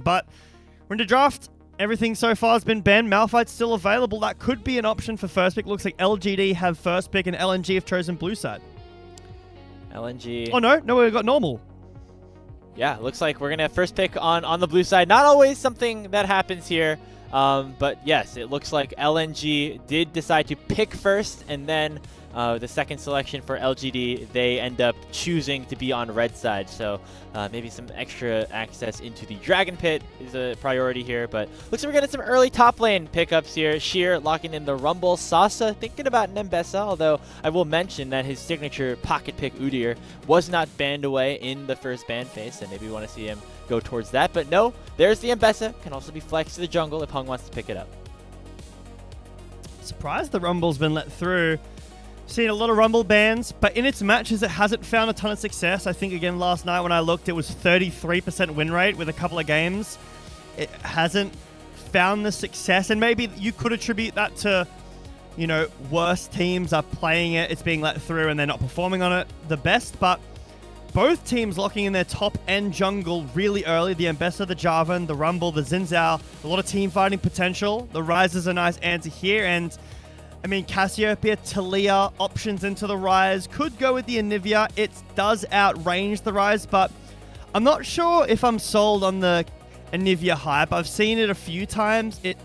But we're in the draft. Everything so far has been banned. Malphite's still available. That could be an option for first pick. Looks like LGD have first pick and LNG have chosen blue side. LNG. Oh, no, we've got normal. Yeah, looks like we're going to have first pick on the blue side. Not always something that happens here. But yes, it looks like LNG did decide to pick first, and then the second selection for LGD, they end up choosing to be on red side. So maybe some extra access into the Dragon Pit is a priority here. But looks like we're getting some early top lane pickups here. Sheer locking in the Rumble. Sasa thinking about Nembessa, although I will mention that his signature pocket pick Udyr was not banned away in the first ban phase, and maybe we want to see him go towards that. But no, there's the Mbessa. Can also be flexed to the jungle if Heng wants to pick it up. Surprised the Rumble's been let through. Seen a lot of Rumble bans, but in its matches, it hasn't found a ton of success. I think, again, last night when I looked, it was 33% win rate with a couple of games. It hasn't found the success, and maybe you could attribute that to, you know, worse teams are playing it, it's being let through, and they're not performing on it the best, but both teams locking in their top end jungle really early. The Mbessa, the Jarvan, the Rumble, the Xin Zhao, a lot of team fighting potential. The Ryze is a nice answer here, and I mean, Cassiopeia, Taliyah, options into the Ryze. Could go with the Anivia. It does outrange the Ryze, but I'm not sure if I'm sold on the Anivia hype. I've seen it a few times. It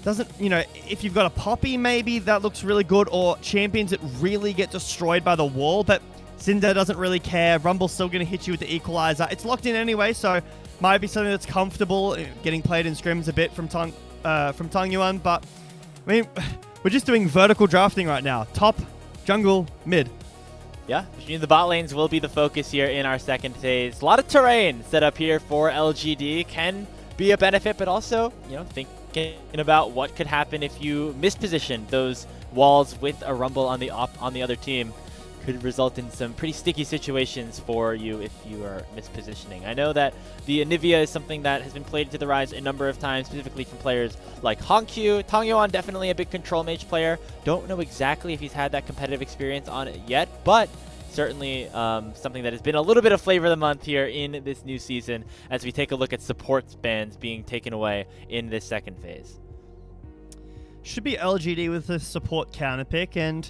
doesn't, you know, if you've got a Poppy, maybe that looks really good, or champions that really get destroyed by the wall, but Cinder doesn't really care. Rumble's still going to hit you with the Equalizer. It's locked in anyway, so might be something that's comfortable, getting played in scrims a bit from Tangyuan, but I mean, we're just doing vertical drafting right now. Top, jungle, mid. Yeah, the bot lanes will be the focus here in our second phase. A lot of terrain set up here for LGD. Can be a benefit, but also, you know, thinking about what could happen if you misposition those walls with a Rumble on the other team. Could result in some pretty sticky situations for you if you are mispositioning. I know that the Anivia is something that has been played to the Ryze a number of times, specifically from players like Hongq. Tangyuan, definitely a big control mage player. Don't know exactly if he's had that competitive experience on it yet, but certainly something that has been a little bit of flavor of the month here in this new season as we take a look at support bans being taken away in this second phase. Should be LGD with the support counter pick, and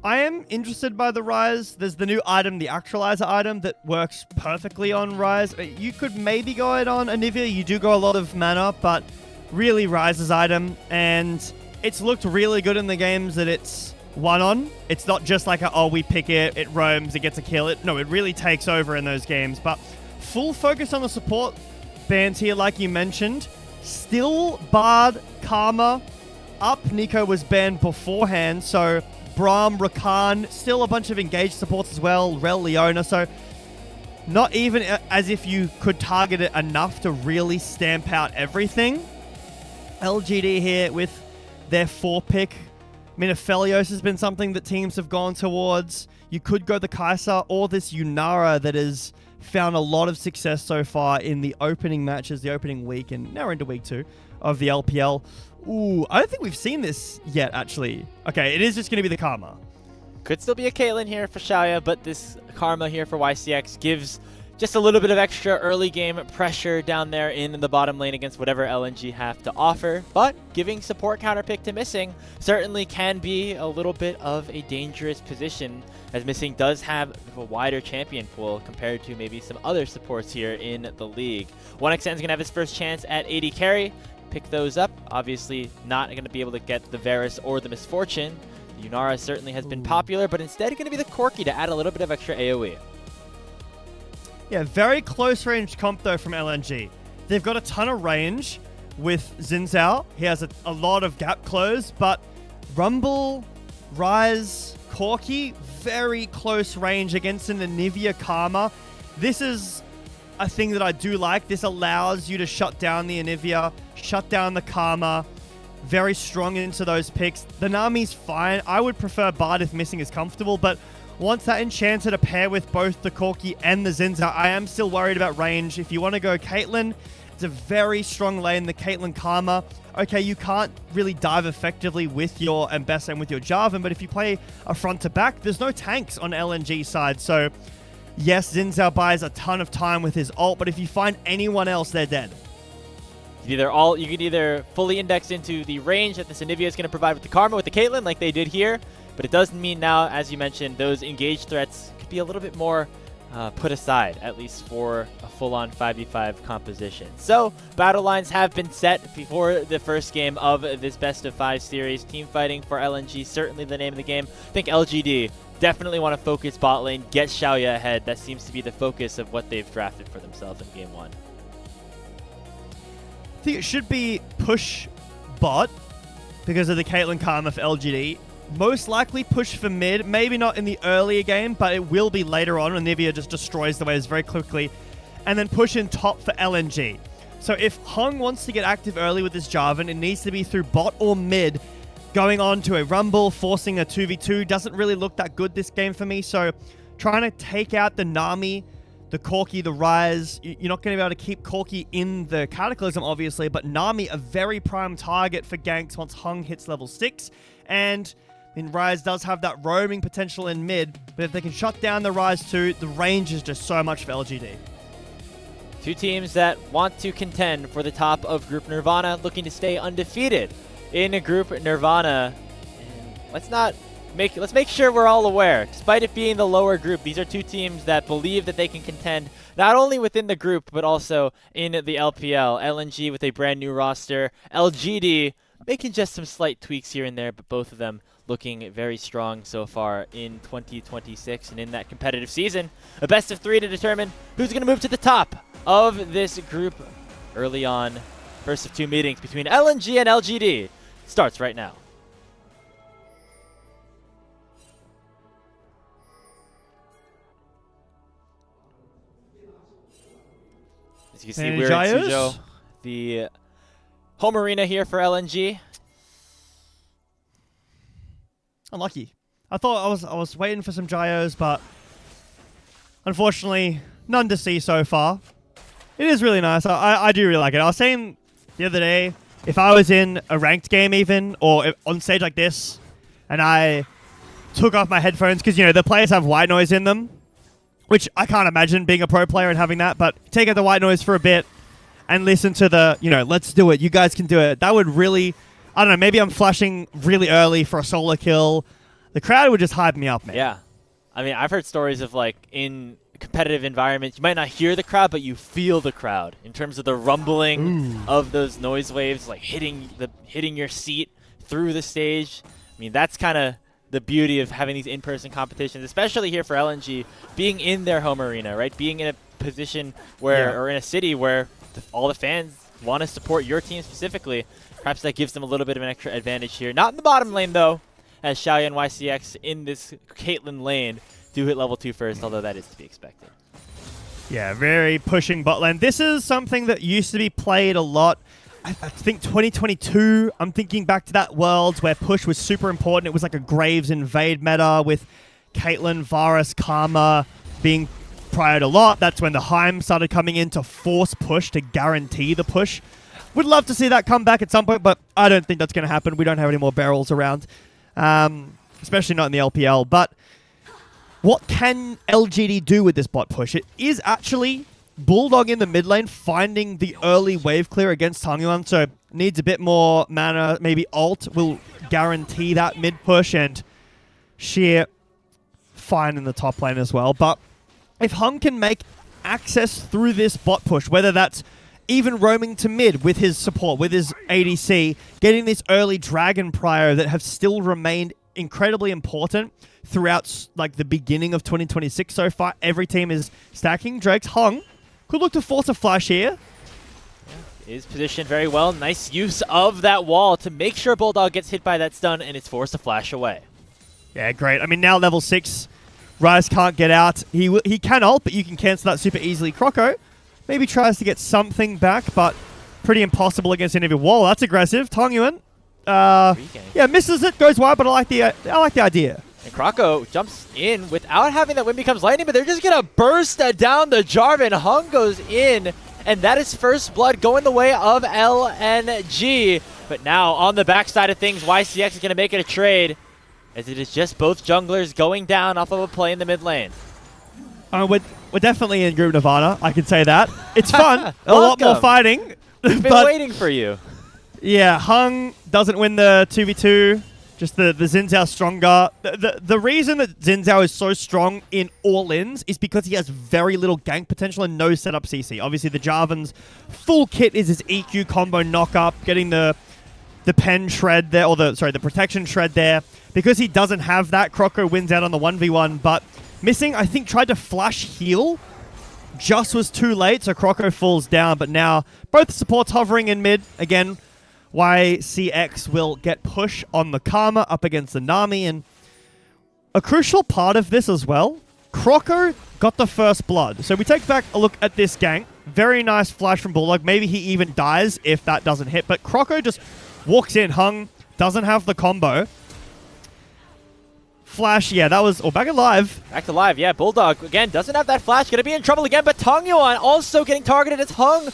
I am interested by the Ryze. There's the new item, the Actualizer item, that works perfectly on Ryze. You could maybe go it on Anivia. You do go a lot of mana, but really Ryze's item. And it's looked really good in the games that it's one on. It's not just like, we pick it, it roams, it gets a kill. No, it really takes over in those games. But full focus on the support bans here, like you mentioned. Still Bard, Karma up. Nico was banned beforehand, so Braum, Rakan, still a bunch of engaged supports as well, Rel, Leona, so not even as if you could target it enough to really stamp out everything. LGD here with their 4 pick. I mean, Aphelios has been something that teams have gone towards. You could go the Kai'Sa or this Yunara that has found a lot of success so far in the opening matches, the opening week, and now we're into week 2 of the LPL. Ooh, I don't think we've seen this yet, actually. Okay, it is just going to be the Karma. Could still be a Caitlyn here for Shaoye, but this Karma here for YCX gives just a little bit of extra early game pressure down there in the bottom lane against whatever LNG have to offer. But giving support counter pick to Missing certainly can be a little bit of a dangerous position, as Missing does have a wider champion pool compared to maybe some other supports here in the league. 1xN's going to have his first chance at AD carry. Pick those up. Obviously not going to be able to get the Varus or the Misfortune. The Yunara certainly has been popular, but instead going to be the Corki to add a little bit of extra AoE. Yeah, very close range comp though from LNG. They've got a ton of range with Xin Zhao. He has a lot of gap close, but Rumble, Ryze, Corki, very close range against an Anivia Karma. This is a thing that I do like. This allows you to shut down the Anivia, shut down the Karma. Very strong into those picks. The Nami's fine. I would prefer Bard if Missing is comfortable, but once that Enchanter to pair with both the Corki and the Xin Zhao, I am still worried about range. If you want to go Caitlyn, it's a very strong lane, the Caitlyn Karma. Okay, you can't really dive effectively with your Mbessa and with your Jarvan, but if you play a front to back, there's no tanks on LNG side, so yes, Xin Zhao buys a ton of time with his ult, but if you find anyone else, they're dead. You can either fully index into the range that the Anivia is going to provide with the Karma, with the Caitlyn, like they did here, but it does mean now, as you mentioned, those engaged threats could be a little bit more put aside, at least for a full-on 5v5 composition. So, battle lines have been set before the first game of this best-of-5 series. Team fighting for LNG, certainly the name of the game. I think LGD definitely want to focus bot lane, get Shaoye ahead. That seems to be the focus of what they've drafted for themselves in Game 1. I think it should be push bot because of the Caitlyn Karma for LGD. Most likely push for mid, maybe not in the earlier game, but it will be later on when Nivea just destroys the waves very quickly. And then push in top for LNG. So if Heng wants to get active early with this Jarvan, it needs to be through bot or mid. Going on to a Rumble, forcing a 2v2 doesn't really look that good this game for me. So trying to take out the Nami, the Corki, the Ryze. You're not going to be able to keep Corki in the Cataclysm, obviously, but Nami, a very prime target for ganks once Heng hits level 6. And Ryze does have that roaming potential in mid, but if they can shut down the Ryze too, the range is just so much for LGD. Two teams that want to contend for the top of Group Nirvana, looking to stay undefeated in Group Nirvana. And let's make sure we're all aware, despite it being the lower group, these are two teams that believe that they can contend not only within the group, but also in the LPL. LNG with a brand new roster, LGD making just some slight tweaks here and there, but both of them looking very strong so far in 2026 and in that competitive season. A best of 3 to determine who's going to move to the top of this group early on. First of 2 meetings between LNG and LGD starts right now. As you can see, we're in Suzhou, the home arena here for LNG. Unlucky. I thought I was waiting for some Gyos, but unfortunately, none to see so far. It is really nice. I do really like it. I was saying the other day, if I was in a ranked game even, or on stage like this, and I took off my headphones, because, the players have white noise in them, which I can't imagine being a pro player and having that, but take out the white noise for a bit and listen to the, let's do it, you guys can do it. That would really, I don't know, maybe I'm flashing really early for a solo kill. The crowd would just hype me up, man. Yeah. I mean, I've heard stories of, in competitive environments, you might not hear the crowd, but you feel the crowd in terms of the rumbling of those noise waves, hitting your seat through the stage. I mean, that's kind of the beauty of having these in-person competitions, especially here for LNG, being in their home arena, right? Being in a position where, or in a city where all the fans want to support your team specifically. Perhaps that gives them a little bit of an extra advantage here. Not in the bottom lane, though, as Shaoye and YCX in this Caitlyn lane do hit level 2 first, although that is to be expected. Yeah, very pushing bot lane. This is something that used to be played a lot. I think 2022, I'm thinking back to that Worlds where push was super important. It was like a Graves invade meta with Caitlyn, Varus, Karma being priored a lot. That's when the Heim started coming in to force push, to guarantee the push. Would love to see that come back at some point, but I don't think that's going to happen. We don't have any more barrels around, especially not in the LPL. But what can LGD do with this bot push? It is actually BuLLDog in the mid lane finding the early wave clear against Tangyuan, so needs a bit more mana. Maybe ult will guarantee that mid push, and Sheer fine in the top lane as well. But if Heng can make access through this bot push, whether that's even roaming to mid with his support, with his ADC, getting this early Dragon Prio that have still remained incredibly important throughout the beginning of 2026 so far. Every team is stacking. Drake's Heng could look to force a flash here. Is positioned very well. Nice use of that wall to make sure BuLLDog gets hit by that stun, and it's forced to flash away. Yeah, great. I mean, now level 6, Ryze can't get out. He can ult, but you can cancel that super easily. Croco maybe tries to get something back, but pretty impossible against any of your wall. That's aggressive. Tangyuan, yeah, misses it, goes wide, but I like the idea. And Croco jumps in without having that Wind Becomes Lightning, but they're just going to burst down the Jarvan. Heng goes in, and that is first blood going the way of LNG. But now, on the backside of things, YCX is going to make it a trade, as it is just both junglers going down off of a play in the mid lane. We're definitely in Group Nirvana, I can say that. It's fun. A lot more fighting. We've been waiting for you. Yeah, Heng doesn't win the 2v2. Just the Xin Zhao stronger. The reason that Xin Zhao is so strong in all-ins is because he has very little gank potential and no setup CC. Obviously, the Jarvan's full kit is his EQ combo knock-up, getting the pen shred there, or the protection shred there. Because he doesn't have that, Croco wins out on the 1v1, but missing, I think, tried to flash heal. Just was too late, so Croco falls down, but now both supports hovering in mid. Again, YCX will get push on the Karma up against the Nami, and a crucial part of this as well, Croco got the first blood. So we take back a look at this gank. Very nice flash from BuLLDog. Maybe he even dies if that doesn't hit, but Croco just walks in. Heng doesn't have the combo. Flash, yeah, that was... Oh, back alive. Back to live, yeah. BuLLDog, again, doesn't have that flash. Going to be in trouble again, but Tangyuan also getting targeted. It's Heng.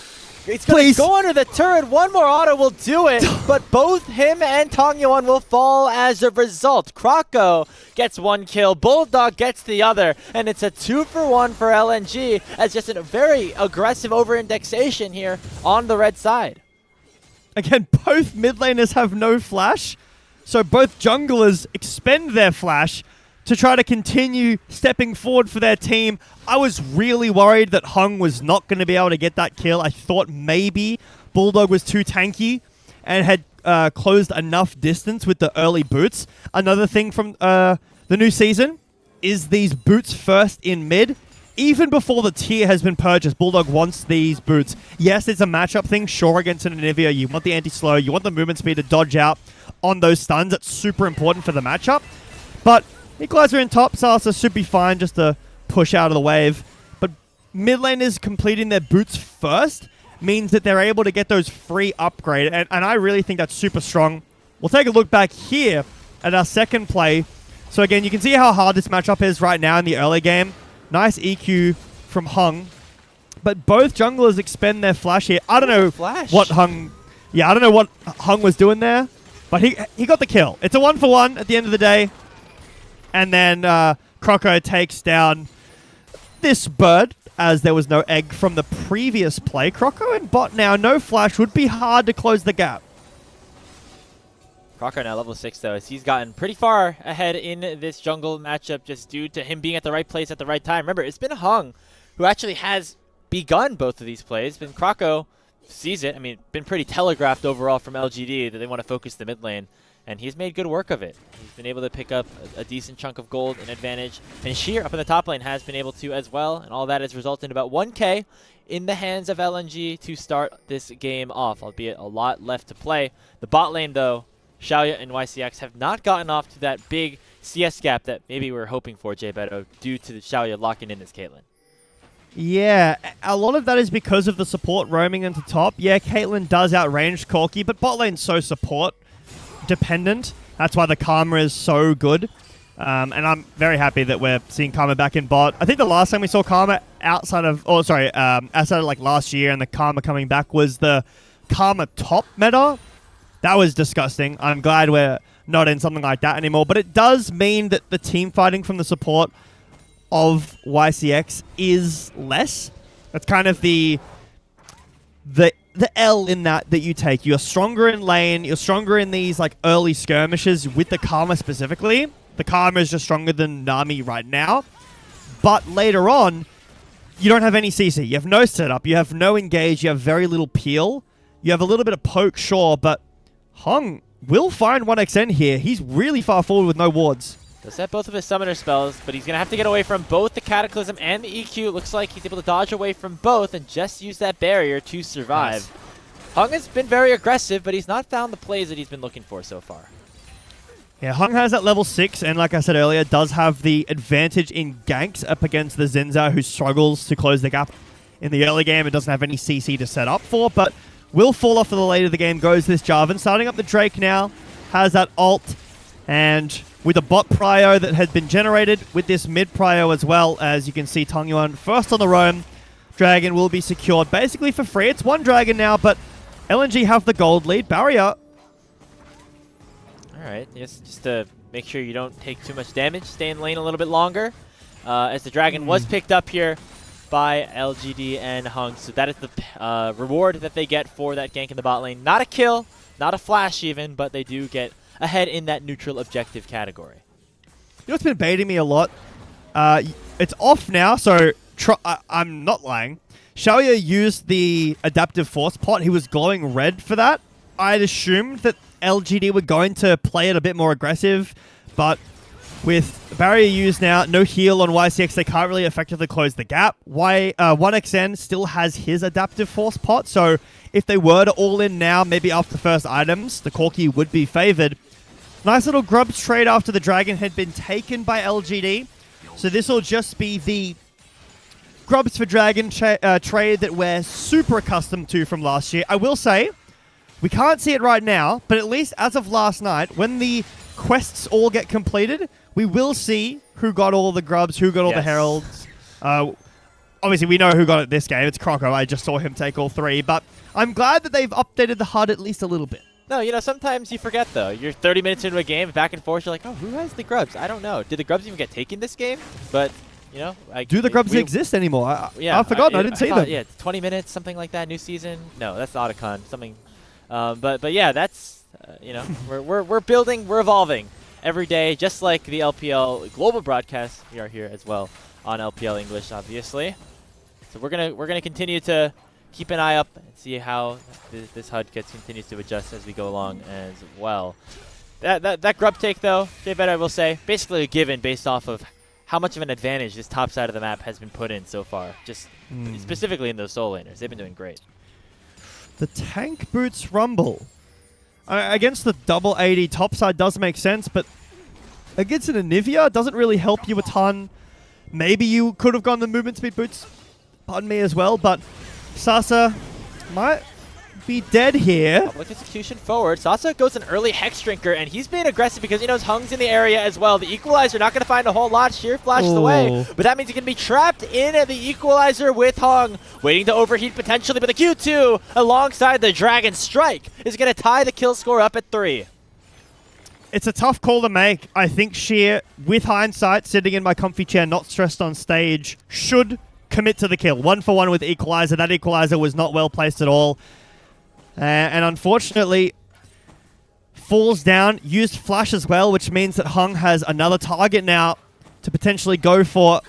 It's going to go under the turret. One more auto will do it, but both him and Tangyuan will fall as a result. Croco gets one kill, BuLLDog gets the other, and it's a 2-for-1 for LNG as just a very aggressive over-indexation here on the red side. Again, both mid laners have no flash, so both junglers expend their flash to try to continue stepping forward for their team. I was really worried that Heng was not going to be able to get that kill. I thought maybe BuLLDog was too tanky and had closed enough distance with the early boots. Another thing from the new season is these boots first in mid. Even before the tier has been purchased, BuLLDog wants these boots. Yes, it's a matchup thing. Sure, against an Anivia, you want the anti-slow, you want the movement speed to dodge out on those stuns. That's super important for the matchup. But Equalizer in top, Sasi should be fine just to push out of the wave. But mid laners completing their boots first means that they're able to get those free upgrade. And I really think that's super strong. We'll take a look back here at our second play. So again, you can see how hard this matchup is right now in the early game. Nice EQ from Heng. But both junglers expend their flash here. I don't know what Heng... Yeah, I don't know what Heng was doing there. But he got the kill. It's a 1-for-1 at the end of the day. And then Croco takes down this bird, as there was no egg from the previous play. Croco in bot now, no flash, would be hard to close the gap. Croco now level 6 though, as he's gotten pretty far ahead in this jungle matchup just due to him being at the right place at the right time. Remember, it's been Heng who actually has begun both of these plays, but Croco sees it. I mean, been pretty telegraphed overall from LGD that they want to focus the mid lane. And he's made good work of it. He's been able to pick up a decent chunk of gold and advantage. And Sheer up in the top lane has been able to as well. And all that has resulted in about 1K in the hands of LNG to start this game off, albeit a lot left to play. The bot lane, though, Shaoye and YCX have not gotten off to that big CS gap that maybe we were hoping for, Jbetto, due to the Shaoye locking in this Caitlyn. Yeah, a lot of that is because of the support roaming into top. Yeah, Caitlyn does outrange Corki, but bot lane's so support dependent. That's why the Karma is so good. And I'm very happy that we're seeing Karma back in bot. I think the last time we saw Karma outside of like last year and the Karma coming back was the Karma top meta. That was disgusting. I'm glad we're not in something like that anymore. But it does mean that the team fighting from the support of YCX is less. That's kind of the L in that you take. You're stronger in lane. You're stronger in these like early skirmishes with the Karma specifically. The Karma is just stronger than Nami right now. But later on, you don't have any CC. You have no setup. You have no engage. You have very little peel. You have a little bit of poke, sure, but Heng will find 1xN here. He's really far forward with no wards. Does have both of his summoner spells, but he's going to have to get away from both the Cataclysm and the EQ. It looks like he's able to dodge away from both and just use that barrier to survive. Nice. Heng has been very aggressive, but he's not found the plays that he's been looking for so far. Yeah, Heng has that level 6, and like I said earlier, does have the advantage in ganks up against the Xin Zhao, who struggles to close the gap in the early game and doesn't have any CC to set up for, but will fall off for the later the game goes this Jarvan. Starting up the Drake now, has that ult, and with a bot prio that had been generated with this mid prio as well, as you can see Tangyuan first on the roam. Dragon will be secured basically for free. It's one dragon now, but LNG have the gold lead. Barrier. Alright, just to make sure you don't take too much damage, stay in lane a little bit longer. As the dragon was picked up here by LGD and Heng. So that is the reward that they get for that gank in the bot lane. Not a kill, not a flash even, but they do get ahead in that neutral objective category. You know what's been baiting me a lot? It's off now, so I'm not lying. Shaoye used the adaptive force pot. He was glowing red for that. I'd assumed that LGD were going to play it a bit more aggressive, but with barrier used now, no heal on YCX, they can't really effectively close the gap. 1XN still has his adaptive force pot, so if they were to all in now, maybe after the first items, the Corki would be favored. Nice little grubs trade after the dragon had been taken by LGD. So this will just be the grubs for dragon trade that we're super accustomed to from last year. I will say, we can't see it right now, but at least as of last night, when the quests all get completed, we will see who got all the grubs, who got all the heralds. Obviously, we know who got it this game. It's Croco. I just saw him take all 3, but I'm glad that they've updated the HUD at least a little bit. No, you know, sometimes you forget, though. You're 30 minutes into a game, back and forth, you're like, oh, who has the grubs? I don't know. Did the grubs even get taken this game? But, you know. Do the grubs exist anymore? I've forgotten. I didn't see them. Yeah, 20 minutes, something like that, new season. No, that's Otacon, something. But yeah, that's, you know, we're building, we're evolving every day, just like the LPL global broadcast. We are here as well on LPL English, obviously. So we're gonna continue to keep an eye up and see how this HUD continues to adjust as we go along as well. That grub take, though, Jbetto, I will say, basically a given based off of how much of an advantage this top side of the map has been put in so far, just specifically in those soul laners. They've been doing great. The tank boots rumble. Against the double 80 top side does make sense, but against an Anivia doesn't really help you a ton. Maybe you could have gone the movement speed boots, pardon me, as well, but Sasa might be dead here. Public execution forward. Sasa goes an early Hex Drinker, and he's being aggressive because he knows Hung's in the area as well. The Equalizer not going to find a whole lot. Sheer flashes away, but that means he can be trapped in the Equalizer with Heng, waiting to overheat potentially, but the Q2 alongside the Dragon Strike is going to tie the kill score up at 3. It's a tough call to make. I think Sheer, with hindsight, sitting in my comfy chair, not stressed on stage, should commit to the kill. 1-for-1 with Equalizer. That Equalizer was not well placed at all. And unfortunately, falls down, used flash as well, which means that Heng has another target now to potentially go for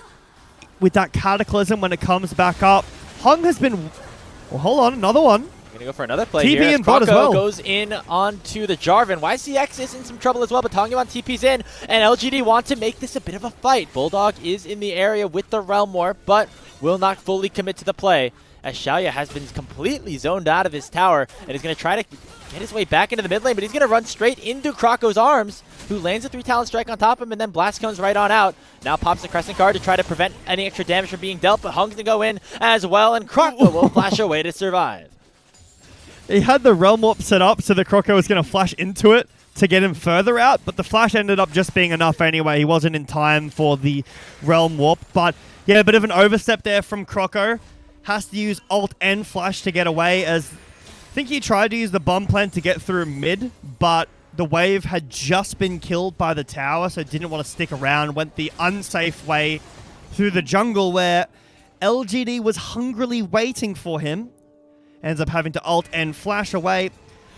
with that Cataclysm when it comes back up. Heng has been... Well, hold on, another one. Gonna go for another play TP here. and bot as well. Goes in onto the Jarvan. YCX is in some trouble as well, but Tangyuan TP's in, and LGD want to make this a bit of a fight. BuLLDog is in the area with the Realm Warp, but will not fully commit to the play, as Shaoye has been completely zoned out of his tower and is going to try to get his way back into the mid lane, but he's going to run straight into Croco's arms, who lands a 3-talent strike on top of him, and then Blast comes right on out. Now pops the Crescent Guard to try to prevent any extra damage from being dealt, but Heng's going to go in as well, and Croco will flash away to survive. He had the Realm Warp set up, so the Croco was going to flash into it to get him further out, but the flash ended up just being enough anyway. He wasn't in time for the Realm Warp, but yeah, a bit of an overstep there from Croco. Has to use Alt and Flash to get away, as I think he tried to use the bomb plant to get through mid, but the wave had just been killed by the tower, so didn't want to stick around. Went the unsafe way through the jungle, where LGD was hungrily waiting for him. Ends up having to Alt and Flash away.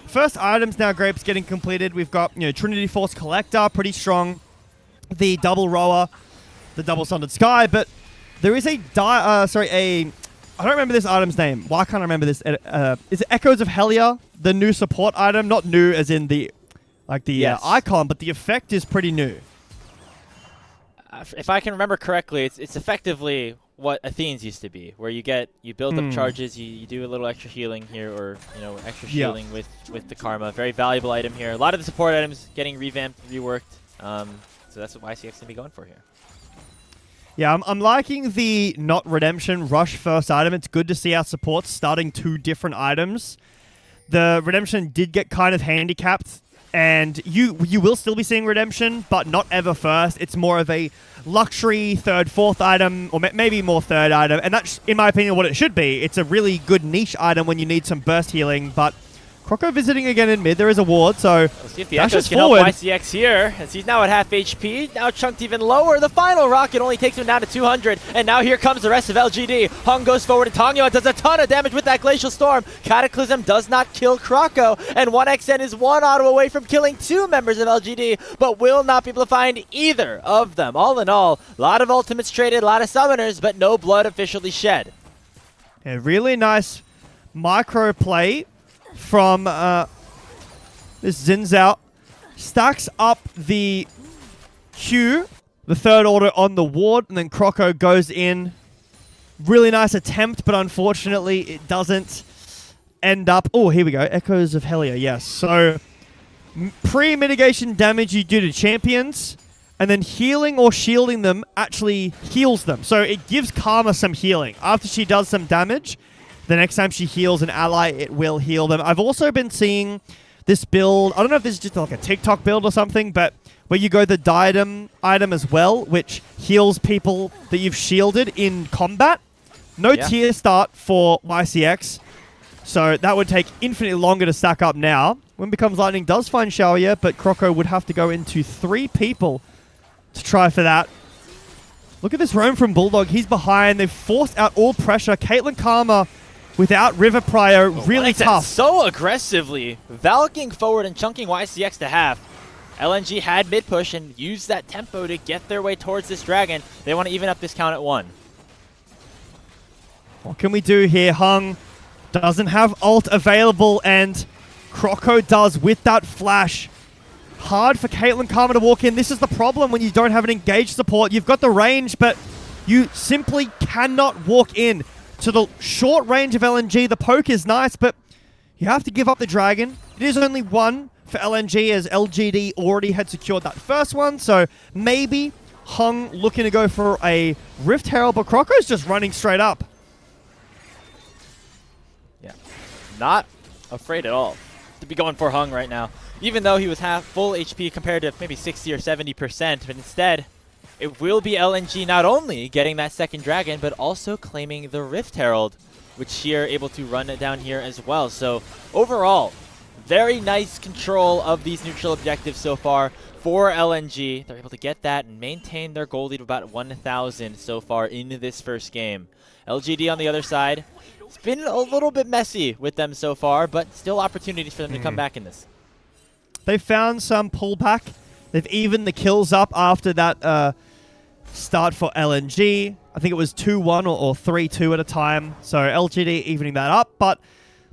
First items now, Grapes, getting completed. We've got, you know, Trinity Force Collector, pretty strong. The double rower, the double Sundered Sky, but there is I don't remember this item's name. Why can't I remember this? Is it Echoes of Helia, the new support item? Not new as in the icon, but the effect is pretty new. If I can remember correctly, it's effectively what Athene's used to be, where you build up charges, you do a little extra healing here, or extra shielding with the Karma. Very valuable item here. A lot of the support items getting revamped, reworked. So that's what YCX can be going for here. Yeah, I'm liking the not Redemption Rush first item. It's good to see our supports starting 2 different items. The Redemption did get kind of handicapped, and you will still be seeing Redemption, but not ever first. It's more of a luxury 3rd, 4th item, or maybe more 3rd item, and that's, in my opinion, what it should be. It's a really good niche item when you need some burst healing, but Croco visiting again in mid. There is a ward, so we'll see if the Echoes can help YCX here, as he's now at half HP, now chunked even lower. The final rocket only takes him down to 200, and now here comes the rest of LGD. Heng goes forward, and Tangyuan does a ton of damage with that Glacial Storm. Cataclysm does not kill Croco, and 1xN is one auto away from killing 2 members of LGD, but will not be able to find either of them. All in all, a lot of ultimates traded, a lot of summoners, but no blood officially shed. Yeah, really nice micro play from this Zinzao. Stacks up the Q, the third order on the ward, and then Croco goes in. Really nice attempt, but unfortunately it doesn't end up. Oh, here we go. Echoes of Helia, yes. So pre-mitigation damage you do to champions, and then healing or shielding them actually heals them. So it gives Karma some healing. After she does some damage, the next time she heals an ally, it will heal them. I've also been seeing this build. I don't know if this is just like a TikTok build or something, but where you go the diadem item as well, which heals people that you've shielded in combat. No tier start for YCX, so that would take infinitely longer to stack up now. When Becomes Lightning does find Shaoye, but Croco would have to go into 3 people to try for that. Look at this roam from BuLLDog. He's behind. They've forced out all pressure. Caitlyn Karma without River Prior, really tough. So aggressively valking forward and chunking YCX to half. LNG had mid push and used that tempo to get their way towards this dragon. They want to even up this count at 1. What can we do here? Heng doesn't have ult available, and Croco does with that flash. Hard for Caitlyn Karma to walk in. This is the problem when you don't have an engaged support. You've got the range, but you simply cannot walk in to the short range of LNG. The poke is nice, but you have to give up the dragon. It is only 1 for LNG, as LGD already had secured that first one, so maybe Heng looking to go for a Rift Herald, but Croco's just running straight up. Yeah, not afraid at all to be going for Heng right now, even though he was half full HP compared to maybe 60 or 70%, but instead it will be LNG not only getting that second dragon, but also claiming the Rift Herald, which here able to run it down here as well. So overall, very nice control of these neutral objectives so far for LNG. They're able to get that and maintain their goal lead of about 1,000 so far in this first game. LGD on the other side, it's been a little bit messy with them so far, but still opportunities for them to come back in this. They found some pullback. They've evened the kills up after that start for LNG. I think it was 2-1 or 3-2 at a time. So LGD evening that up. But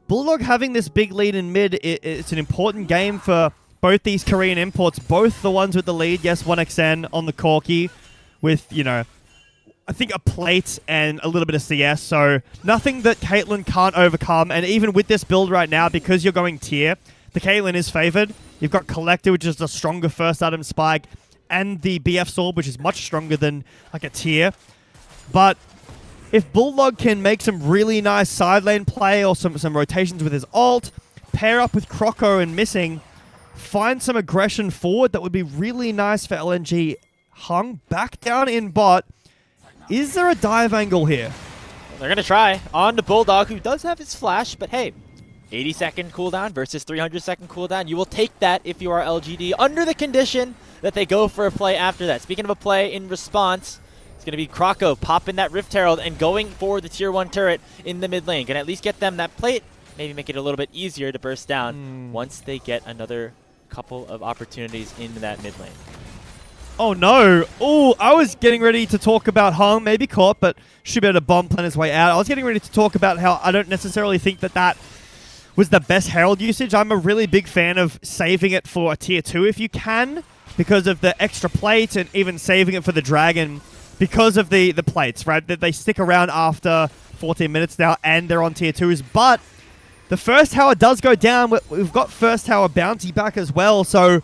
BuLLDog having this big lead in mid, it's an important game for both these Korean imports. Both the ones with the lead. Yes, 1xN on the Corki with, you know, I think a plate and a little bit of CS. So nothing that Caitlyn can't overcome. And even with this build right now, because you're going tier, the Caitlyn is favored. You've got Collector, which is a stronger first item spike, and the BF Sword, which is much stronger than like a tier. But if BuLLDog can make some really nice side lane play or some rotations with his ult, pair up with Croco and Missing, find some aggression forward, that would be really nice for LNG. Heng back down in bot. Is there a dive angle here? They're going to try on the BuLLDog, who does have his flash, but hey, 80-second cooldown versus 300-second cooldown. You will take that if you are LGD, under the condition that they go for a play after that. Speaking of a play in response, it's going to be Croco popping that Rift Herald and going for the tier 1 turret in the mid lane. Can at least get them that plate, maybe make it a little bit easier to burst down once they get another couple of opportunities in that mid lane. Oh no. Oh, I was getting ready to talk about Heng, maybe caught, but should be able to bomb plan his way out. I was getting ready to talk about how I don't necessarily think that was the best Herald usage. I'm a really big fan of saving it for a tier 2 if you can, because of the extra plate, and even saving it for the dragon because of the plates, right? That they stick around after 14 minutes now, and they're on tier 2s. But the first tower does go down. We've got first tower bounty back as well, so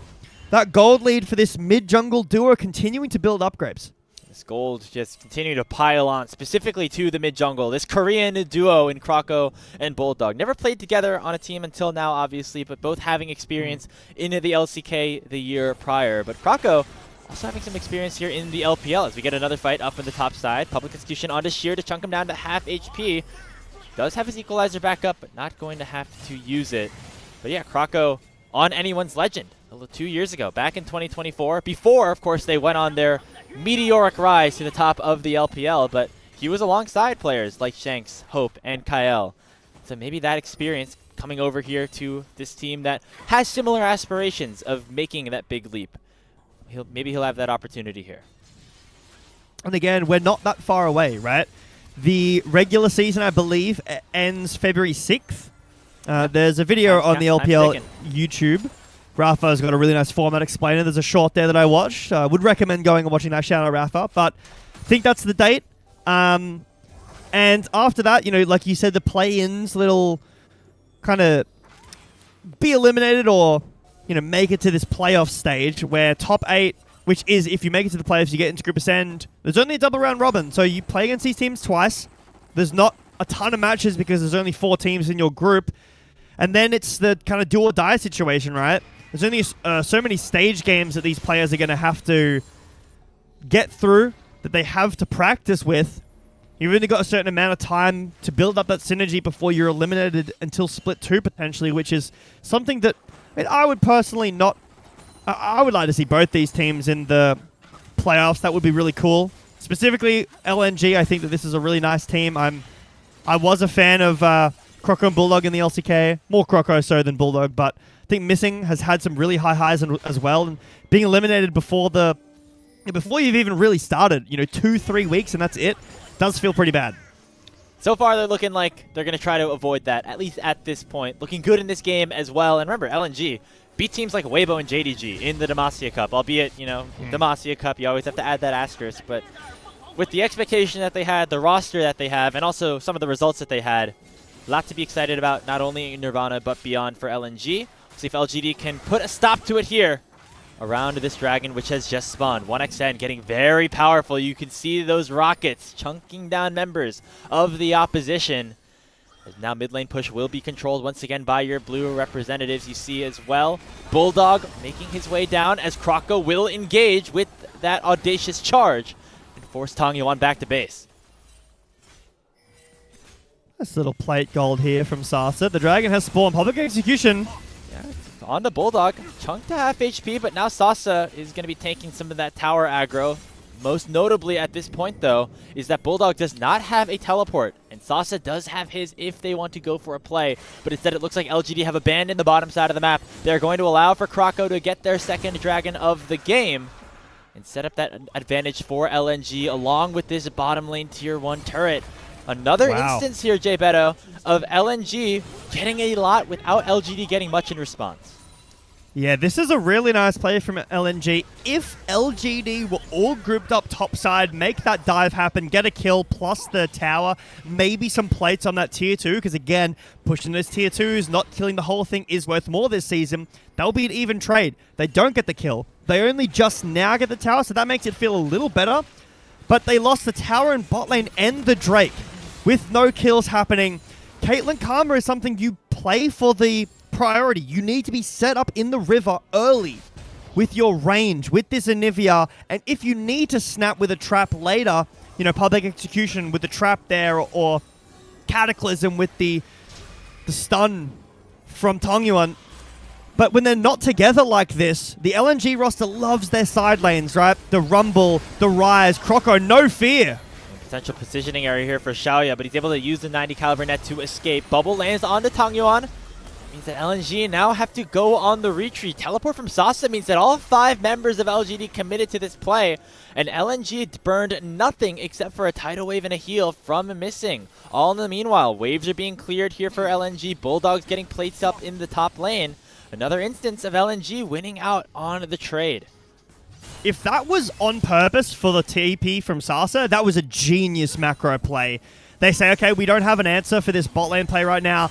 that gold lead for this mid-jungle duo continuing to build upgrades. This gold just continue to pile on, specifically to the mid-jungle. This Korean duo in Croco and BuLLDog. Never played together on a team until now, obviously, but both having experience in the LCK the year prior. But Croco also having some experience here in the LPL as we get another fight up on the top side. Public Execution onto Sheer to chunk him down to half HP. Does have his equalizer back up, but not going to have to use it. But yeah, Croco on anyone's legend 2 years ago, back in 2024. Before, of course, they went on their meteoric rise to the top of the LPL, but he was alongside players like Shanks, Hope, and Kyle. So maybe that experience coming over here to this team that has similar aspirations of making that big leap. Maybe he'll have that opportunity here. And again, we're not that far away, right? The regular season, I believe, ends February 6th. There's a video on the LPL YouTube. Rafa's got a really nice format explainer. There's a short there that I watched. Would recommend going and watching that. Shout out Rafa. But I think that's the date. And after that, you know, like you said, the play-ins, little kind of be eliminated or, you know, make it to this playoff stage where top 8, which is if you make it to the playoffs, you get into Group Ascend. There's only a double round robin, so you play against these teams twice. There's not a ton of matches because there's only 4 teams in your group. And then it's the kind of do or die situation, right? There's only so many stage games that these players are going to have to get through, that they have to practice with. You've only got a certain amount of time to build up that synergy before you're eliminated until Split 2 potentially, which is something that I would personally not... I would like to see both these teams in the playoffs. That would be really cool. Specifically, LNG, I think that this is a really nice team. I was a fan of Croco and BuLLDog in the LCK. More Croco so than BuLLDog, but I think Missing has had some really high highs as well. And being eliminated before you've even really started, you know, 2-3 weeks and that's it, does feel pretty bad. So far, they're looking like they're going to try to avoid that, at least at this point. Looking good in this game as well. And remember, LNG beat teams like Weibo and JDG in the Demacia Cup, albeit, you know, Demacia Cup, you always have to add that asterisk. But with the expectation that they had, the roster that they have, and also some of the results that they had, a lot to be excited about, not only in Nirvana, but beyond for LNG. See if LGD can put a stop to it here around this dragon, which has just spawned. 1xN getting very powerful. You can see those rockets chunking down members of the opposition. Now mid lane push will be controlled once again by your blue representatives. You see as well BuLLDog making his way down as Croco will engage with that audacious charge and force Tangyuan back to base. Nice little plate gold here from Sasa. The dragon has spawned. Public execution. Yeah, on the BuLLDog. Chunk to half HP, but now Sasa is going to be taking some of that tower aggro. Most notably at this point, though, is that BuLLDog does not have a teleport, and Sasa does have his if they want to go for a play, but instead it looks like LGD have abandoned the bottom side of the map. They're going to allow for Croco to get their second dragon of the game and set up that advantage for LNG along with this bottom lane tier 1 turret. Another instance here, Jbetto, of LNG getting a lot without LGD getting much in response. Yeah, this is a really nice play from LNG. If LGD were all grouped up topside, make that dive happen, get a kill, plus the tower, maybe some plates on that tier 2, because again, pushing those tier 2s, not killing the whole thing is worth more this season. That'll be an even trade. They don't get the kill. They only just now get the tower, so that makes it feel a little better. But they lost the tower in bot lane and the Drake with no kills happening. Caitlyn Karma is something you play for the priority. You need to be set up in the river early with your range, with this Anivia, and if you need to snap with a trap later, you know, public execution with the trap there, or Cataclysm with the stun from Tangyuan. But when they're not together like this, the LNG roster loves their side lanes, right? The Rumble, the Rise, Croco, no fear. Potential positioning area here for Shaoye, but he's able to use the 90 caliber net to escape. Bubble lands onto Tangyuan. Means that LNG now have to go on the retreat. Teleport from Sasa means that all 5 members of LGD committed to this play, and LNG burned nothing except for a tidal wave and a heal from Missing. All in the meanwhile, waves are being cleared here for LNG. BuLLDog's getting plates up in the top lane. Another instance of LNG winning out on the trade. If that was on purpose for the TP from Sasa, that was a genius macro play. They say, okay, we don't have an answer for this bot lane play right now.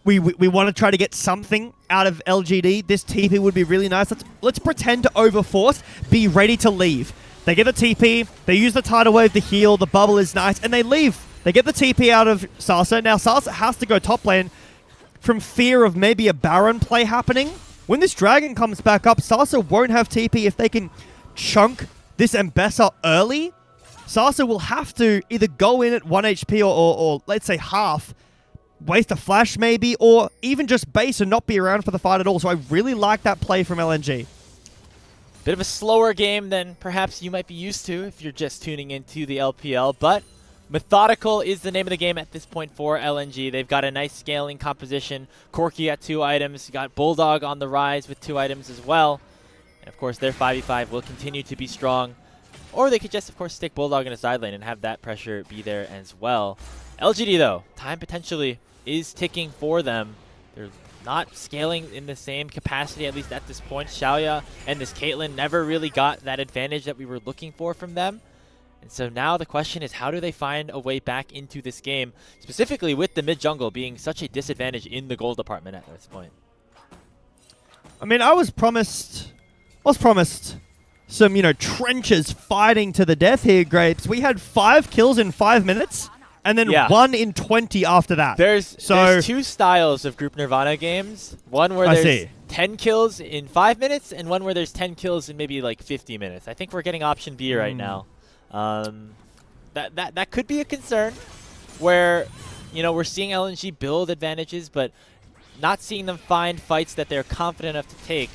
We want to try to get something out of LGD. This TP would be really nice. Let's pretend to overforce, be ready to leave. They get the TP, they use the tidal wave, the heal, the bubble is nice, and they leave. They get the TP out of Sasa. Now Sasa has to go top lane from fear of maybe a Baron play happening. When this dragon comes back up, Sasa won't have TP. If they can chunk this Mbessa early, Sasa will have to either go in at 1 HP or let's say half, waste a flash maybe, or even just base and not be around for the fight at all. So I really like that play from LNG. Bit of a slower game than perhaps you might be used to if you're just tuning into the LPL, but methodical is the name of the game at this point for LNG. They've got a nice scaling composition. Corki at 2 items. You got BuLLDog on the rise with 2 items as well. And of course, their 5v5 will continue to be strong. Or they could just, of course, stick BuLLDog in a side lane and have that pressure be there as well. LGD, though, time potentially is ticking for them. They're not scaling in the same capacity, at least at this point. Shaoye and this Caitlyn never really got that advantage that we were looking for from them. And so now the question is, how do they find a way back into this game, specifically with the mid-jungle being such a disadvantage in the gold department at this point? I mean, I was promised some, you know, trenches fighting to the death here, Grapes. We had 5 kills in 5 minutes, and then 1 in 20 after that. There's 2 styles of Group Nirvana games. One where there's 10 kills in 5 minutes, and one where there's 10 kills in maybe like 50 minutes. I think we're getting option B right now. That could be a concern, where, you know, we're seeing LNG build advantages, but not seeing them find fights that they're confident enough to take.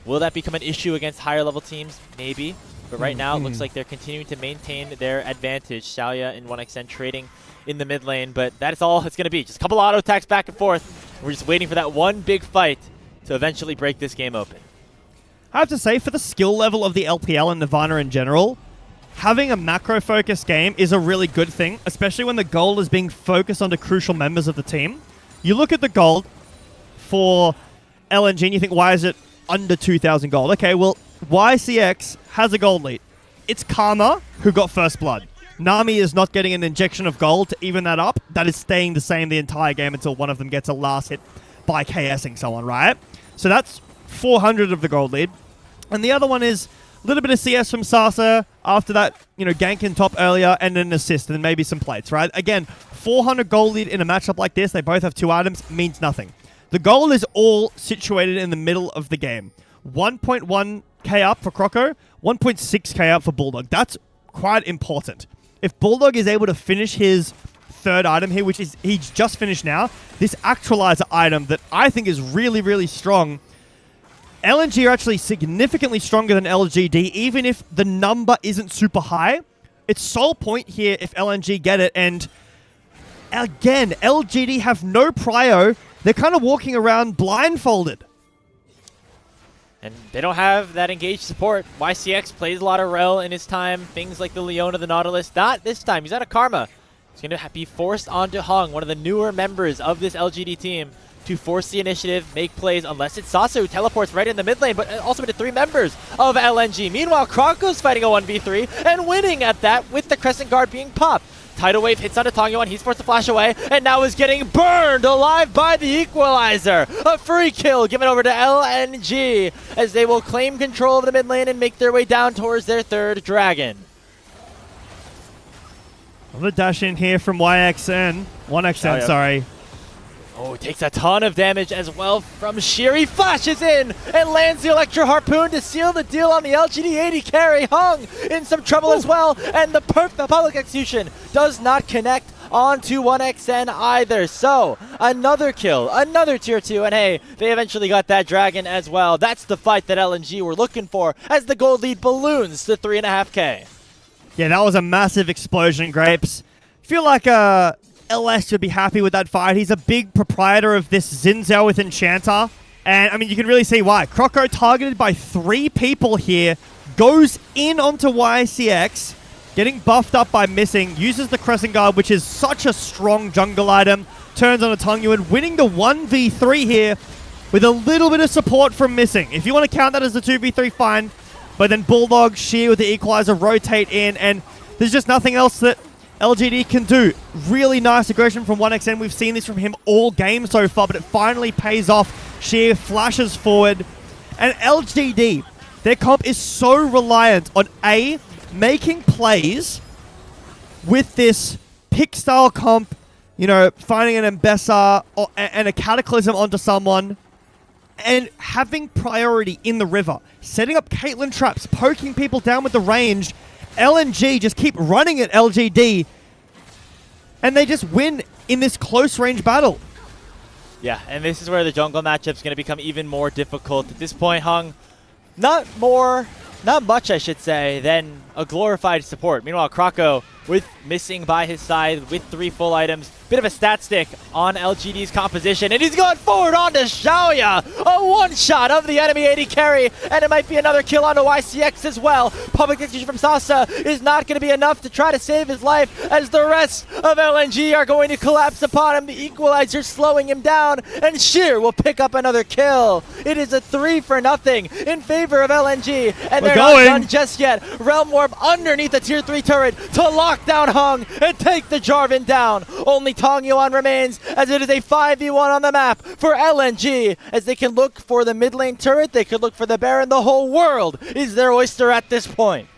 Will that become an issue against higher level teams? Maybe. But right now, it looks like they're continuing to maintain their advantage. Shaoye and 1xN trading in the mid lane, but that's all it's going to be. Just a couple auto attacks back and forth. We're just waiting for that one big fight to eventually break this game open. I have to say, for the skill level of the LPL and Nirvana in general, having a macro-focused game is a really good thing, especially when the goal is being focused onto crucial members of the team. You look at the gold for LNG and you think, why is it under 2,000 gold? Okay, well, YCX has a gold lead. It's Karma who got first blood. Nami is not getting an injection of gold to even that up. That is staying the same the entire game until one of them gets a last hit by KSing someone, right? So that's 400 of the gold lead. And the other one is a little bit of CS from Sasi after that, you know, gank in top earlier and an assist and then maybe some plates, right? Again, 400 gold lead in a matchup like this, they both have 2 items, means nothing. The goal is all situated in the middle of the game. 1.1k up for Croco, 1.6k up for BuLLDog. That's quite important. If BuLLDog is able to finish his 3rd item here, which is he's just finished now, this actualizer item that I think is really, really strong, LNG are actually significantly stronger than LGD, even if the number isn't super high. It's sole point here if LNG get it, and again, LGD have no prio. They're kind of walking around blindfolded. And they don't have that engaged support. YCX plays a lot of Rel in his time. Things like the Leona, the Nautilus. Not this time. He's out of Karma. He's going to be forced onto Heng, one of the newer members of this LGD team, to force the initiative, make plays, unless it's Sasi who teleports right in the mid lane, but also into 3 members of LNG. Meanwhile, Croco's fighting a 1v3 and winning at that with the Crescent Guard being popped. Tidal Wave hits onto Tangyuan, he's forced to flash away, and now is getting burned alive by the Equalizer. A free kill given over to LNG as they will claim control of the mid lane and make their way down towards their 3rd dragon. The dash in here from 1xN, sorry. Oh, takes a ton of damage as well from Sheer. He flashes in and lands the Electro Harpoon to seal the deal on the LGD 80 carry. Heng in some trouble as well, and the public execution does not connect onto 1xN either. So, another kill, another tier 2, and hey, they eventually got that dragon as well. That's the fight that LNG were looking for as the gold lead balloons to 3.5k. Yeah, that was a massive explosion, Grapes. Feel like LS should be happy with that fight. He's a big proprietor of this Xin Zhao with Enchanter. And, I mean, you can really see why. Croco, targeted by 3 people here, goes in onto YCX, getting buffed up by missing, uses the Crescent Guard, which is such a strong jungle item, turns on a Tangyuan, winning the 1v3 here with a little bit of support from missing. If you want to count that as the 2v3, fine. But then BuLLDog, Sheer with the Equalizer rotate in, and there's just nothing else that LGD can do. Really nice aggression from 1xN. We've seen this from him all game so far, but it finally pays off. Sheer flashes forward. And LGD, their comp is so reliant on A, making plays with this pick style comp, you know, finding an Mbessa and a Cataclysm onto someone, and having priority in the river, setting up Caitlyn traps, poking people down with the range. LNG just keep running at LGD, and they just win in this close range battle. Yeah, and this is where the jungle matchup's going to become even more difficult. At this point, Heng, not much, I should say, than a glorified support. Meanwhile, Croco, with missing by his side, with 3 full items, bit of a stat stick on LGD's composition, and he's going forward onto Shaoye! A one-shot of the enemy AD carry, and it might be another kill onto YCX as well. Public execution from Sasa is not going to be enough to try to save his life, as the rest of LNG are going to collapse upon him. The equalizer slowing him down, and Sheer will pick up another kill. It is a 3-0 in favor of LNG, and they're not done just yet. Realm Warp underneath the tier 3 turret to lock down Heng and take the Jarvan down. Only Tangyuan remains, as it is a 5v1 on the map for LNG, as they can look for the mid lane turret, they could look for the Baron. The whole world is their oyster at this point.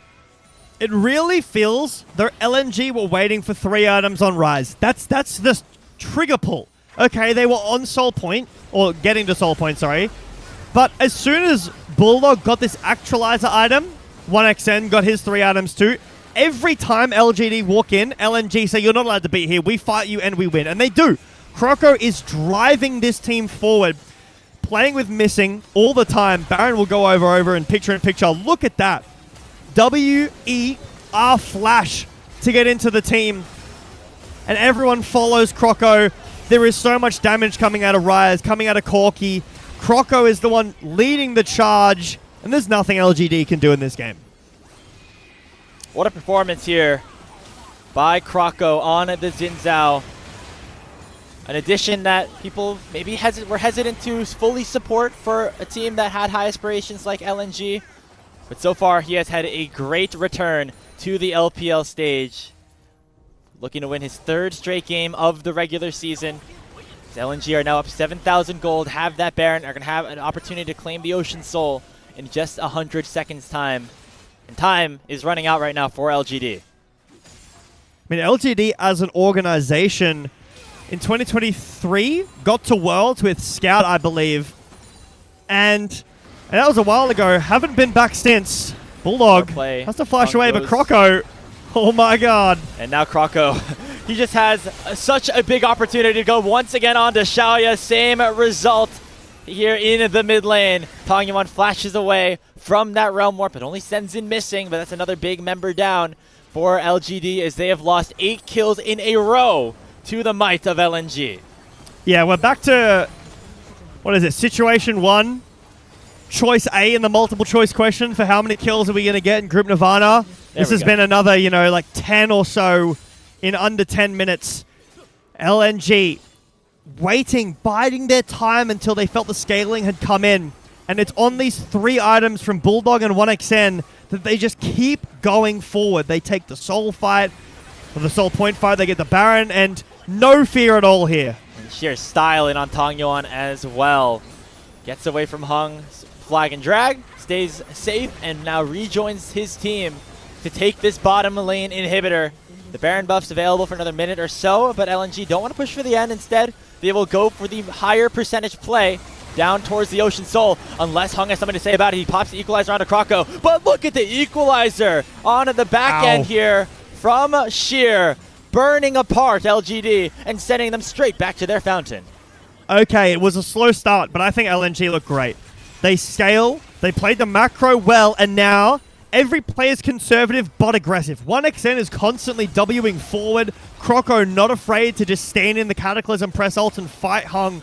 It really feels though LNG were waiting for 3 items on Rise. That's the trigger pull. Okay, they were on Soul Point, or getting to Soul Point, sorry. But as soon as BuLLDog got this actualizer item, 1xN got his 3 items too. Every time LGD walk in, LNG say, you're not allowed to be here. We fight you and we win. And they do. Croco is driving this team forward, playing with missing all the time. Baron will go over and picture. Look at that. WER flash to get into the team. And everyone follows Croco. There is so much damage coming out of Rise, coming out of Corki. Croco is the one leading the charge. And there's nothing LGD can do in this game. What a performance here by Croco on the Xin Zhao. An addition that people maybe were hesitant to fully support for a team that had high aspirations like LNG. But so far, he has had a great return to the LPL stage. Looking to win his 3rd straight game of the regular season. LNG are now up 7,000 gold, have that Baron, are going to have an opportunity to claim the Ocean Soul in just 100 seconds time. And time is running out right now for LGD. I mean, LGD as an organization in 2023 got to Worlds with Scout, I believe. And that was a while ago. Haven't been back since. BuLLDog has to flash away, but Croco, oh my god. And now Croco, he just has such a big opportunity to go once again onto Shaoye. Same result here in the mid lane. Tangyuan flashes away from that Realm Warp. It only sends in missing, but that's another big member down for LGD, as they have lost 8 kills in a row to the might of LNG. Yeah, we're back to, what is it, situation 1. Choice A in the multiple choice question for how many kills are we going to get in Group Nirvana. This has been another, you know, like 10 or so in under 10 minutes. LNG waiting, biding their time until they felt the scaling had come in. And it's on these 3 items from BuLLDog and 1xN that they just keep going forward. They take the Soul fight, or the Soul Point fight, they get the Baron, and no fear at all here. And sheer style in on Tangyuan as well. Gets away from Heng's flag and drag, stays safe, and now rejoins his team to take this bottom lane inhibitor. The Baron buff's available for another minute or so, but LNG don't want to push for the end. Instead, they will go for the higher percentage play down towards the Ocean Soul, unless Heng has something to say about it. He pops the equalizer onto Croco, but look at the equalizer onto the back end here from Sheer, burning apart LGD and sending them straight back to their fountain. Okay, it was a slow start, but I think LNG looked great. They scale, they played the macro well, and now every player is conservative but aggressive. 1xN is constantly Wing forward. Croco not afraid to just stand in the Cataclysm, press ult, and fight Heng.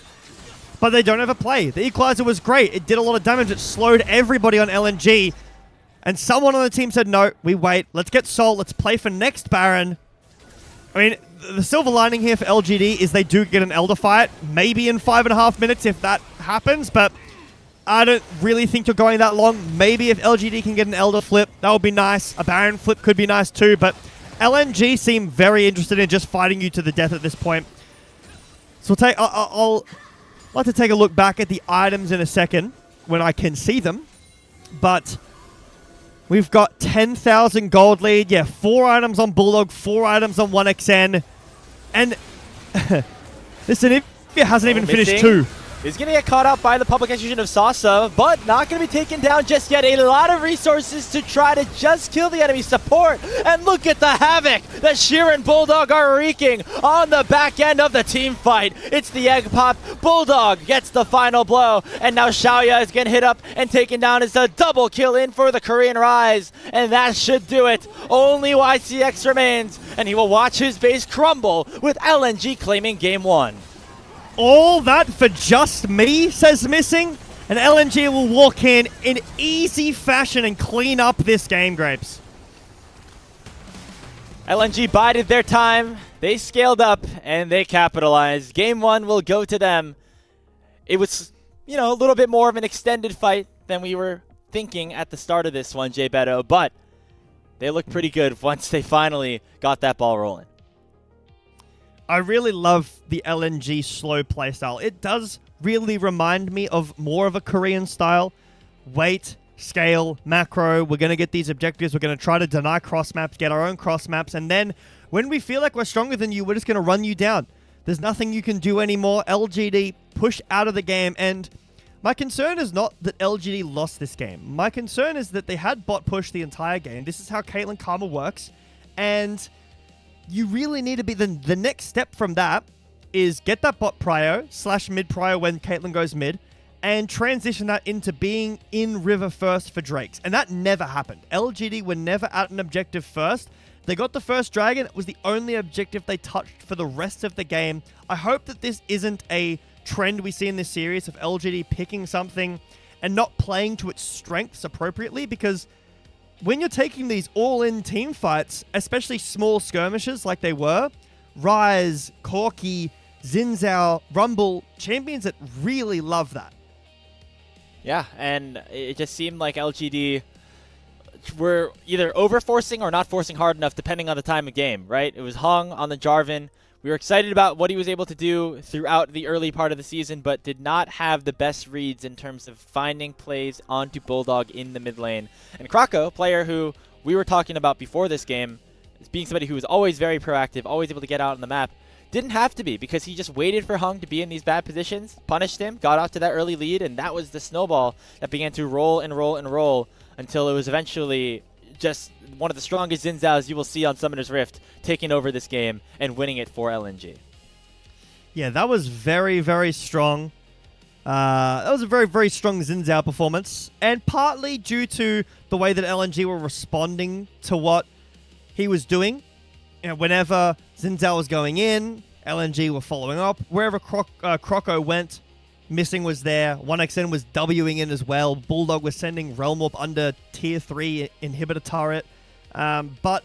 But they don't ever play. The equalizer was great. It did a lot of damage. It slowed everybody on LNG. And someone on the team said, no, we wait. Let's get Soul. Let's play for next Baron. I mean, the silver lining here for LGD is they do get an Elder fight. Maybe in 5.5 minutes if that happens. But I don't really think you're going that long. Maybe if LGD can get an Elder flip, that would be nice. A Baron flip could be nice too. But LNG seem very interested in just fighting you to the death at this point. So I'll like to take a look back at the items in a second when I can see them. But we've got 10,000 gold lead. Yeah, 4 items on BuLLDog, 4 items on 1xN. And listen, if it hasn't even finished 2. is going to get caught out by the public execution of Sasa, but not going to be taken down just yet. A lot of resources to try to just kill the enemy support. And look at the havoc that Sheer and BuLLDog are wreaking on the back end of the team fight. It's the egg pop. BuLLDog gets the final blow. And now Shaoye is getting hit up and taken down as a double kill in for the Korean Rise. And that should do it. Only YCX remains, and he will watch his base crumble with LNG claiming game 1. All that for just me, says Missing, and LNG will walk in easy fashion and clean up this game, Grapes. LNG bided their time, they scaled up, and they capitalized. Game 1 will go to them. It was, you know, a little bit more of an extended fight than we were thinking at the start of this one, Jbetto, but they looked pretty good once they finally got that ball rolling. I really love the LNG slow playstyle. It does really remind me of more of a Korean style. Wait, scale, macro. We're going to get these objectives. We're going to try to deny cross maps, get our own cross maps. And then when we feel like we're stronger than you, we're just going to run you down. There's nothing you can do anymore. LGD push out of the game. And my concern is not that LGD lost this game. My concern is that they had bot push the entire game. This is how Caitlyn Karma works. And you really need to be the next step from that is get that bot prio / mid prio when Caitlyn goes mid and transition that into being in river first for Drakes. And that never happened. LGD were never at an objective first. They got the first dragon. It was the only objective they touched for the rest of the game. I hope that this isn't a trend we see in this series of LGD picking something and not playing to its strengths appropriately, because when you're taking these all-in team fights, especially small skirmishes like they were, Rise, Corki, Xin Zhao, Rumble, champions that really love that. Yeah, and it just seemed like LGD were either over-forcing or not forcing hard enough depending on the time of game, right? It was Heng on the Jarvan. We were excited about what he was able to do throughout the early part of the season, but did not have the best reads in terms of finding plays onto BuLLDog in the mid lane. And Croco, player who we were talking about before this game, as being somebody who was always very proactive, always able to get out on the map, didn't have to be, because he just waited for Heng to be in these bad positions, punished him, got out to that early lead, and that was the snowball that began to roll and roll and roll until it was eventually just one of the strongest Xin Zhaos you will see on Summoner's Rift, taking over this game and winning it for LNG. Yeah, that was very, very strong. That was a very, very strong Xin Zhao performance, and partly due to the way that LNG were responding to what he was doing. You know, whenever Xin Zhao was going in, LNG were following up. Wherever Croco went, Missing was there. 1xN was Wing in as well. BuLLDog was sending Realm Warp under tier 3 inhibitor turret. But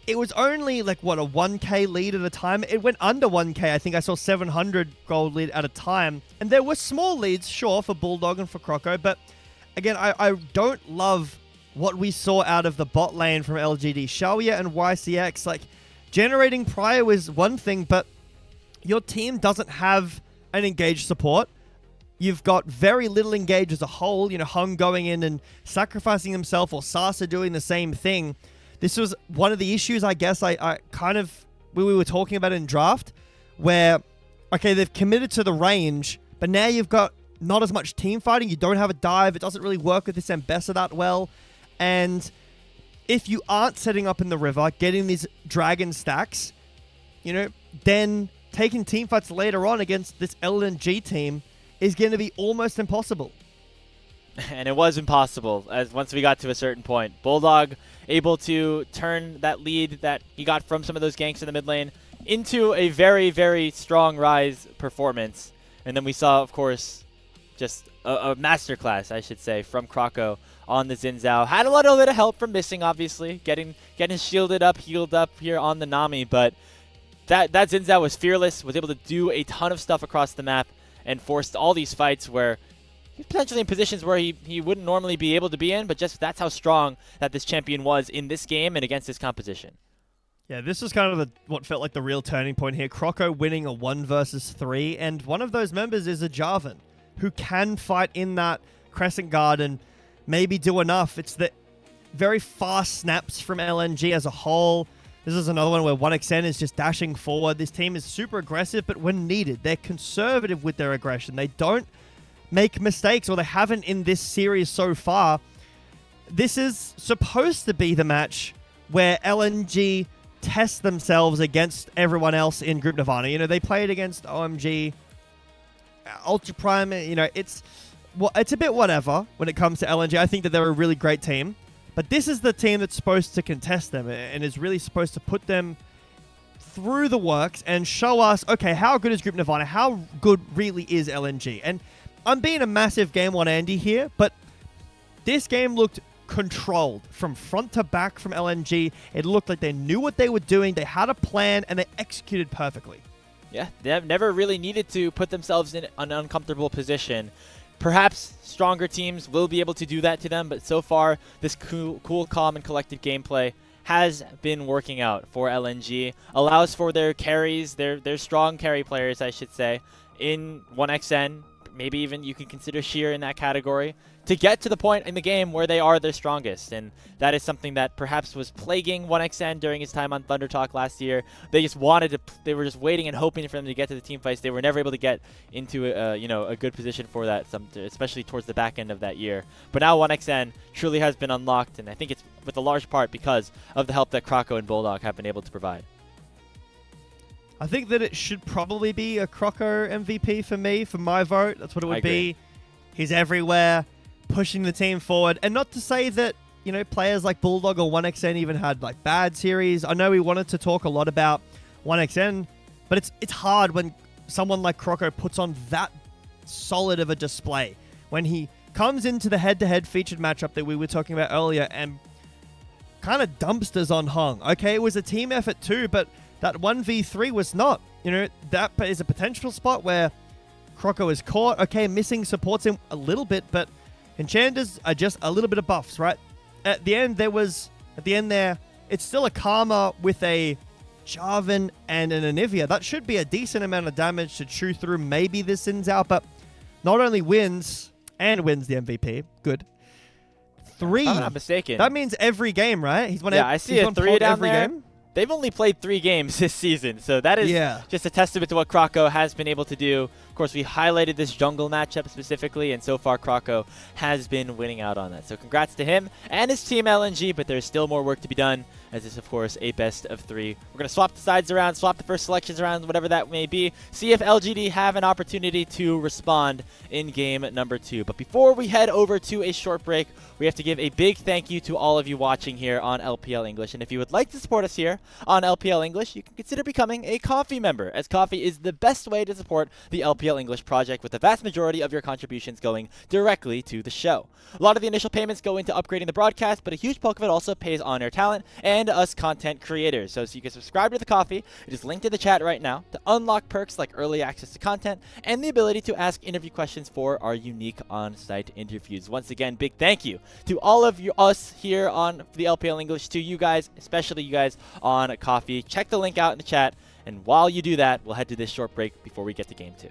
it was only like, what, a 1k lead at a time? It went under 1k. I think I saw 700 gold lead at a time. And there were small leads, sure, for BuLLDog and for Croco. But again, I don't love what we saw out of the bot lane from LGD. Shaoye and YCX, like, generating prio is one thing, but your team doesn't have an engaged support. You've got very little engage as a whole. You know, Heng going in and sacrificing himself, or Sasa doing the same thing. This was one of the issues, I guess, I kind of, we were talking about in draft, where, okay, they've committed to the range, but now you've got not as much team fighting. You don't have a dive. It doesn't really work with this Ambessa that well. And if you aren't setting up in the river, getting these dragon stacks, you know, then taking team fights later on against this LNG team is going to be almost impossible. And it was impossible as once we got to a certain point. BuLLDog able to turn that lead that he got from some of those ganks in the mid lane into a very, very strong Rise performance. And then we saw, of course, just a masterclass, I should say, from Croco on the Xin Zhao. Had a little bit of help from Missing, obviously, getting shielded up, healed up here on the Nami, but that Xin Zhao was fearless, was able to do a ton of stuff across the map, and forced all these fights where he's potentially in positions where he wouldn't normally be able to be in, but just that's how strong that this champion was in this game and against this composition. Yeah, this is kind of what felt like the real turning point here. Croco winning a 1 versus 3, and one of those members is a Jarvan, who can fight in that Crescent Guard and maybe do enough. It's the very fast snaps from LNG as a whole. This is another one where 1xN is just dashing forward. This team is super aggressive, but when needed, they're conservative with their aggression. They don't make mistakes, or they haven't in this series so far. This is supposed to be the match where LNG test themselves against everyone else in Group Nirvana. You know, they played against OMG, Ultra Prime. You know, it's a bit whatever when it comes to LNG. I think that they're a really great team. But this is the team that's supposed to contest them and is really supposed to put them through the works and show us, okay, how good is Group Nirvana? How good really is LNG? And I'm being a massive Game 1 Andy here, but this game looked controlled from front to back from LNG. It looked like they knew what they were doing. They had a plan, and they executed perfectly. Yeah, they have never really needed to put themselves in an uncomfortable position. Perhaps stronger teams will be able to do that to them, but so far, this cool, calm, and collected gameplay has been working out for LNG. Allows for their carries, their strong carry players, I should say, in 1xN. Maybe even you can consider Sheer in that category, to get to the point in the game where they are their strongest. And that is something that perhaps was plaguing 1xN during his time on Thunder Talk last year. They just wanted to, they were just waiting and hoping for them to get to the team fights. They were never able to get into a good position for that, especially towards the back end of that year. But now 1xN truly has been unlocked, and I think it's with a large part because of the help that Croco and BuLLDog have been able to provide. I think that it should probably be a Croco MVP for me, for my vote. That's what it would be. He's everywhere, pushing the team forward. And not to say that, you know, players like BuLLDog or 1xN even had like bad series. I know we wanted to talk a lot about 1xN, but it's hard when someone like Croco puts on that solid of a display. When he comes into the head-to-head featured matchup that we were talking about earlier and kind of dumpsters on Heng. Okay, it was a team effort too, but that 1v3 was not. You know, that is a potential spot where Croco is caught. Okay, missing supports him a little bit, but enchanters are just a little bit of buffs, right? At the end there, it's still a Karma with a Jarvan and an Anivia. That should be a decent amount of damage to chew through. Maybe this sends out, but not only wins the MVP. Good. 3. If I'm not mistaken. That means every game, right? He's won. Yeah, I see a 3 down every there. Game. They've only played 3 games this season, so that is just a testament to what Croco has been able to do. Of course, we highlighted this jungle matchup specifically, and so far Croco has been winning out on that. So congrats to him and his team LNG, but there's still more work to be done, as it's, of course, a best of 3. We're going to swap the sides around, swap the first selections around, whatever that may be, see if LGD have an opportunity to respond in game number 2. But before we head over to a short break, we have to give a big thank you to all of you watching here on LPL English. And if you would like to support us here on LPL English, you can consider becoming a Coffee member, as Coffee is the best way to support the LPL English project, with the vast majority of your contributions going directly to the show. A lot of the initial payments go into upgrading the broadcast, but a huge bulk of it also pays on air talent and us content creators. So you can subscribe to the Coffee. It is linked in the chat right now to unlock perks like early access to content and the ability to ask interview questions for our unique on-site interviews. Once again, big thank you to all of us here on the LPL English, to you guys, especially you guys on Coffee. Check the link out in the chat, and while you do that, we'll head to this short break before we get to game 2.